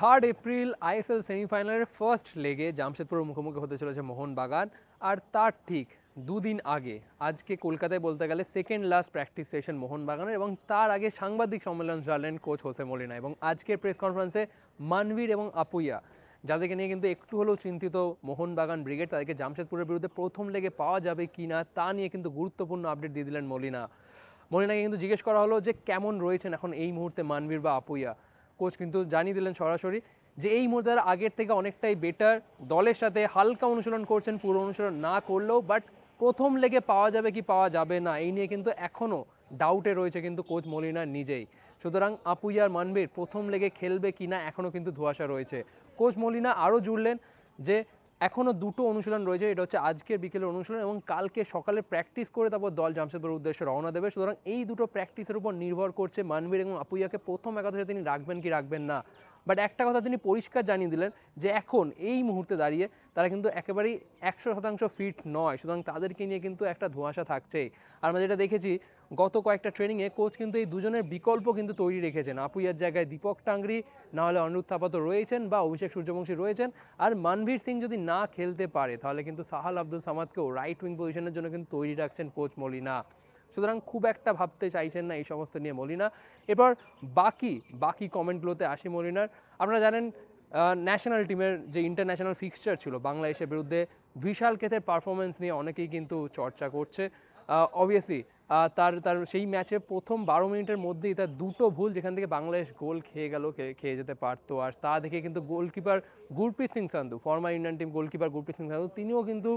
Third April ISL সেমিফাইনালের first লেগে জামশেদপুরের মুখোমুখি হতে চলেছে মোহনবাগান। আর তার ঠিক দুদিন আগে আজকে কলকাতায় বলতে গেলে সেকেন্ড লাস্ট প্র্যাকটিস সেশন মোহনবাগানের, এবং তার আগে সাংবাদিক সম্মেলন চালালেন কোচ হোসে মলিনা। এবং আজকের প্রেস কনফারেন্সে মানভীর এবং আপুইয়া, যাদেরকে নিয়ে কিন্তু একটু হলেও চিন্তিত মোহনবাগান ব্রিগেড, তাদেরকে জামশেদপুরের বিরুদ্ধে প্রথম লেগে পাওয়া যাবে কি না তা নিয়ে কিন্তু গুরুত্বপূর্ণ আপডেট দিয়ে দিলেন মলিনাকে কিন্তু জিজ্ঞেস করা হলো যে কেমন রয়েছেন এখন এই মুহূর্তে মানভীর বা আপুইয়া। কোচ কিন্তু জানিয়ে দিলেন সরাসরি যে এই মুহূর্তে তারা আগের থেকে অনেকটাই বেটার, দলের সাথে হালকা অনুশীলন করছেন, পুরো অনুশীলন না করলেও, বাট প্রথম লেগে পাওয়া যাবে কি পাওয়া যাবে না এই নিয়ে কিন্তু এখনও ডাউটে রয়েছে কিন্তু কোচ মলিনা নিজেই। সুতরাং আপুইয়ার মানভীর প্রথম লেগে খেলবে কি না এখনও কিন্তু ধোঁয়াশা রয়েছে। কোচ মলিনা আরও জুড়লেন যে এখনও দুটো অনুশীলন রয়েছে, এটা হচ্ছে আজকের বিকেলের অনুশীলন এবং কালকে সকালে প্র্যাকটিস করে তারপর দল জামশেদপুরের উদ্দেশ্যে রওনা দেবে। সুতরাং এই দুটো প্র্যাকটিসের উপর নির্ভর করছে মানভীর এবং আপুইয়াকে প্রথম একাদশে তিনি রাখবেন কি রাখবেন না। বাট একটা কথা তিনি পরিষ্কার জানিয়ে দিলেন যে এখন এই মুহূর্তে দাঁড়িয়ে তারা কিন্তু একেবারেই 100% ফিট নয়, সুতরাং তাদেরকে নিয়ে কিন্তু একটা ধোঁয়াশা থাকছেই। আর আমরা যেটা দেখেছি গত কয়েকটা ট্রেনিংয়ে কোচ কিন্তু এই দুজনের বিকল্প কিন্তু তৈরি রেখেছেন। আপুইয়ার জায়গায় দীপক টাংরি, না হলে অনিরুদ্ধ থাপাত রয়েছেন বা অভিষেক সূর্যবংশী রয়েছেন। আর মানভীর সিং যদি না খেলতে পারে তাহলে কিন্তু সাহাল আব্দুল সামাদকেও রাইট উইং পজিশনের জন্য কিন্তু তৈরি রাখছেন কোচ মলিনা। সুতরাং খুব একটা ভাবতে চাইছেন না এই সমস্ত নিয়ে মলিনা। এরপর বাকি কমেন্টগুলোতে আসি মলিনার। আপনারা জানেন ন্যাশনাল টিমের যে ইন্টারন্যাশনাল ফিক্সচার ছিল বাংলাদেশের বিরুদ্ধে, বিশাল কেতের পারফরমেন্স নিয়ে অনেকেই কিন্তু চর্চা করছে। অবভিয়াসলি তার সেই ম্যাচে প্রথম 12 মিনিটের মধ্যেই তার দুটো ভুল, যেখান থেকে বাংলাদেশ গোল খেয়ে যেতে পারতো। আর তা দেখে কিন্তু goalkeeper Gurpreet Singh Sandhu, former Indian team goalkeeper Gurpreet Singh Sandhu, তিনিও কিন্তু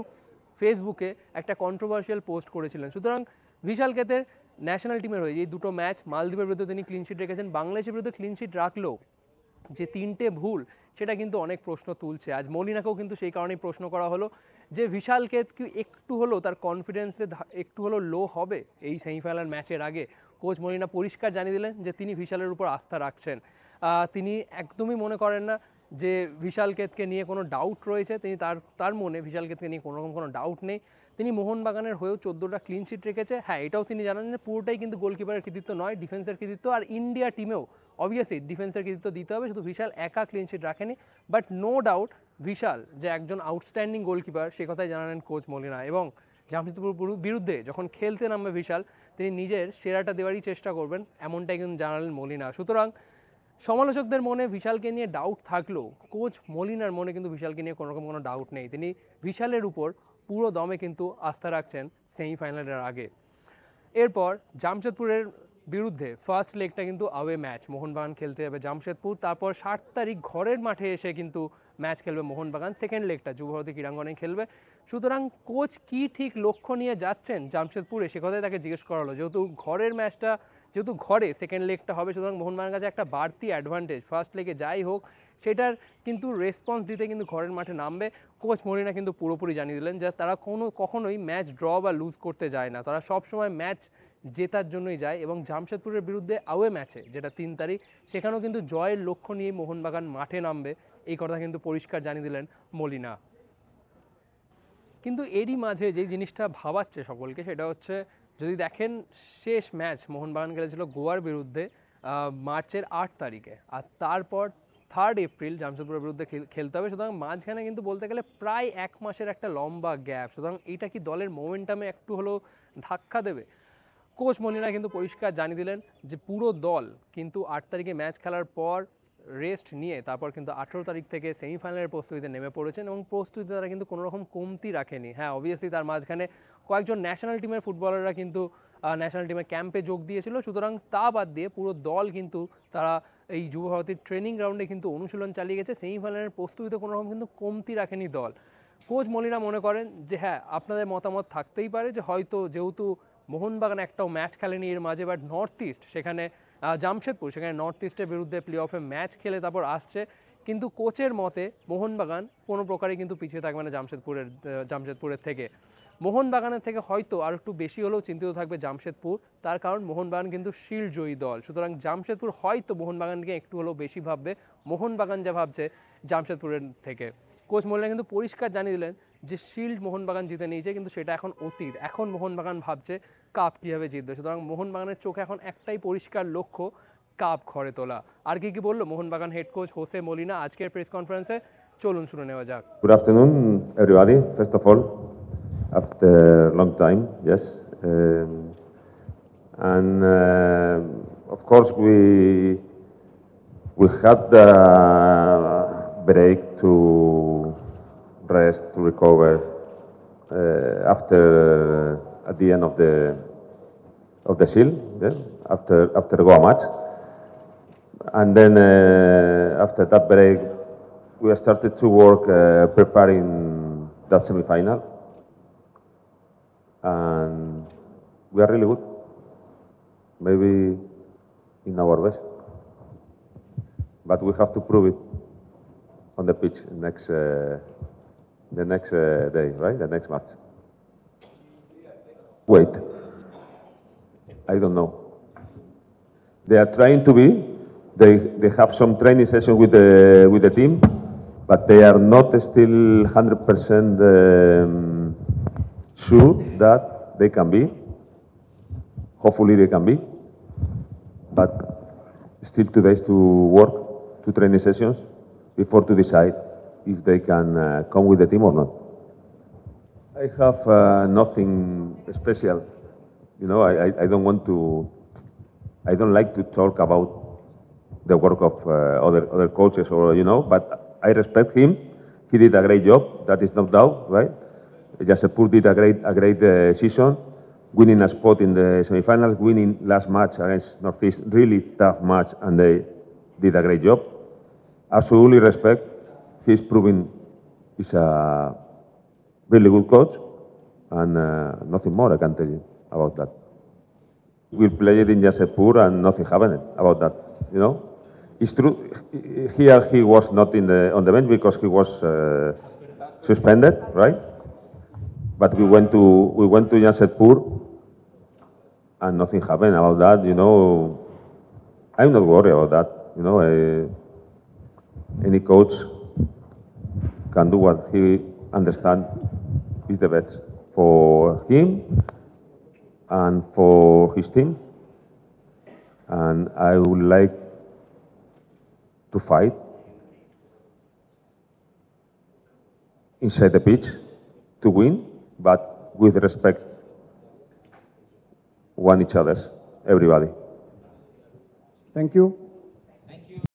ফেসবুকে একটা কন্ট্রোভার্সিয়াল পোস্ট করেছিলেন। সুতরাং বিশাল কেতের ন্যাশনাল টিমের হয়ে এই দুটো ম্যাচ মালদ্বীপের বিরুদ্ধে তিনি ক্লিনশিট রেখেছেন, বাংলাদেশের বিরুদ্ধে ক্লিনশিট রাখলেও যে তিনটে ভুল সেটা কিন্তু অনেক প্রশ্ন তুলছে। আজ মলিনাকেও কিন্তু সেই কারণেই প্রশ্ন করা হলো যে বিশালকে কি একটু হলেও তার কনফিডেন্সে একটু হলেও লো হবে এই সেমিফাইনাল ম্যাচের আগে। কোচ মলিনা পরিষ্কার জানিয়ে দিলেন যে তিনি বিশালের উপর আস্থা রাখছেন। তিনি একদমই মনে করেন না যে বিশাল কেতকে নিয়ে কোনো ডাউট রয়েছে। তিনি তার মনে বিশাল কেতকে নিয়ে কোনো ডাউট নেই। তিনি মোহনবাগানের হয়েও 14টা ক্লিনশিট রেখেছে। হ্যাঁ, এটাও তিনি জানান যে পুরোটাই কিন্তু গোলকিপারের কৃতিত্ব নয়, ডিফেন্সের কৃতিত্ব। আর ইন্ডিয়া টিমেও অবভিয়াসলি ডিফেন্সের কৃতিত্ব দিতে হবে, শুধু বিশাল একা ক্লিনশিট রাখেনি। বাট নো ডাউট বিশাল যে একজন আউটস্ট্যান্ডিং গোলকিপার সে কথাই জানালেন কোচ মলিনা। এবং জামশেদপুর বিরুদ্ধে যখন খেলতে নামবে বিশাল, তিনি নিজের সেরাটা দেওয়ারই চেষ্টা করবেন, এমনটাই কিন্তু জানালেন মলিনা। সুতরাং সমালোচকদের মনে বিশালকে নিয়ে ডাউট থাকলেও কোচ মলিনার মনে কিন্তু বিশালকে নিয়ে কোনো ডাউট নেই। তিনি বিশালের উপর পুরো দমে কিন্তু আস্থা রাখছেন সেমিফাইনালের আগে। এরপর জামশেদপুরের বিরুদ্ধে ফার্স্ট লেগটা কিন্তু আওয়ে ম্যাচ, মোহনবাগান খেলতে যাবে জামশেদপুর। তারপর 7 তারিখ ঘরের মাঠে এসে কিন্তু ম্যাচ খেলবে মোহনবাগান, সেকেন্ড লেগটা যুবভারতী ক্রীড়াঙ্গনে খেলবে। সুতরাং কোচ কি ঠিক লক্ষ্য নিয়ে যাচ্ছেন জামশেদপুরে সে কথাই তাকে জিজ্ঞেস করা হলো। যেহেতু ঘরে সেকেন্ড লেগটা হবে, সুতরাং মোহনবাগানের কাছে একটা বাড়তি অ্যাডভান্টেজ, ফার্স্ট লেগে যাই হোক সেটার কিন্তু রেসপন্স দিতে কিন্তু ঘরের মাঠে নামবে। কোচ মলিনা কিন্তু পুরোপুরি জানিয়ে দিলেন যে তারা কখনোই ম্যাচ ড্র বা লুজ করতে যায় না, তারা সবসময় ম্যাচ জেতার জন্যই যায়। এবং জামশেদপুরের বিরুদ্ধে আওয়ে ম্যাচে যেটা 3 তারিখ, সেখানেও কিন্তু জয়ের লক্ষ্য নিয়ে মোহনবাগান মাঠে নামবে, এই কথা কিন্তু পরিষ্কার জানিয়ে দিলেন মলিনা। কিন্তু এরই মাঝে যে জিনিসটা ভাবাচ্ছে সকলকে সেটা হচ্ছে, যদি দেখেন শেষ ম্যাচ মোহনবাগান খেলেছিল গোয়ার বিরুদ্ধে মার্চের 8 তারিখে, আর তারপর 3 এপ্রিল জামশেদপুরের বিরুদ্ধে খেলতে হবে। সুতরাং মাঝখানে কিন্তু বলতে গেলে প্রায় 1 মাসের একটা লম্বা গ্যাপ। সুতরাং এটা কি দলের মোমেন্টামে একটু হলেও ধাক্কা দেবে? কোচ মলিনা কিন্তু পরিষ্কার জানিয়ে দিলেন যে পুরো দল কিন্তু 8 তারিখে ম্যাচ খেলার পর রেস্ট নিয়ে তারপর কিন্তু 18 তারিখ থেকে সেমিফাইনালের প্রস্তুতিতে নেমে পড়েছেন, এবং প্রস্তুতিতে তারা কিন্তু কোনো রকম কমতি রাখেনি। হ্যাঁ, অবভিয়াসলি তার মাঝখানে কয়েকজন ন্যাশনাল টিমের ফুটবলাররা কিন্তু ন্যাশনাল টিমের ক্যাম্পে যোগ দিয়েছিল। সুতরাং তা বাদ দিয়ে পুরো দল কিন্তু তারা এই যুবভারতীর ট্রেনিং গ্রাউন্ডে কিন্তু অনুশীলন চালিয়ে গেছে। সেমিফাইনালের প্রস্তুতিতে কোনো রকম কিন্তু কমতি রাখেনি দল। কোচ মলিনা মনে করেন যে হ্যাঁ, আপনাদের মতামত থাকতেই পারে যে হয়তো যেহেতু মোহনবাগান একটাও ম্যাচ খেলেনি এর মাঝে, বাট নর্থ ইস্ট সেখানে জামশেদপুর সেখানে নর্থ ইস্টের বিরুদ্ধে প্লে অফে ম্যাচ খেলে তারপর আসছে, কিন্তু কোচের মতে মোহনবাগান কোনো প্রকারে কিন্তু পিছিয়ে থাকবে না জামশেদপুরের থেকে। মোহনবাগানের থেকে হয়তো আর একটু বেশি হলেও চিন্তিত থাকবে জামশেদপুর, তার কারণ মোহনবাগান কিন্তু শিল্ড জয়ী দল। সুতরাং জামশেদপুর হয়তো মোহনবাগানকে একটু হলেও বেশি ভাববে, মোহনবাগান যা ভাবছে জামশেদপুরের থেকে। কোচ মলিনা কিন্তু পরিষ্কার জানিয়ে দিলেন যে শিল্ড মোহনবাগান জিতে নিয়েছে, কিন্তু সেটা এখন অতীত। এখন মোহনবাগান ভাবছে কাপ কীভাবে জিতবে। সুতরাং মোহনবাগানের চোখে এখন একটাই পরিষ্কার লক্ষ্য, কাপ ঘরে তোলা। আর কি কি বললো Mohun Bagan head coach Jose Molina আজকের প্রেস কনফারেন্সে, চলুন শুনে নেওয়া যাক। Good afternoon, everybody. First of all, after a long time, yes. Of course, we had the break to rest, to recover after at the end of the seal, yeah, after Goa match, and then after that break, we started to work preparing that semi-final, and we are really good. Maybe in our best, but we have to prove it on the pitch the next day, right? The next match. Wait, I don't know. They are trying to be. They have some training session with the team, but they are not still 100% sure that they can be. Hopefully they can be, but still 2 days to work, 2 training sessions before to decide if they can come with the team or not. I have nothing special. You know, I don't want to. I don't like to talk about the work of other coaches, or but I respect him. He did a great job. That is no doubt, right? Jasepur did a great season, winning a spot in the semi-finals, winning last match against Northeast, really tough match, and they did a great job. Absolutely respect. He's proving he's a really good coach, and nothing more I can tell you about that. We played in Jasepur and nothing happened about that. You know, it's true. Here he was not on the bench because he was suspended, right? But we went to Jasepur and nothing happened about that. You know, I'm not worried about that. You know, any coach can do what he understands is the best for him and for his team. And I would like to fight inside the pitch to win, but with respect one each other's, everybody. Thank you.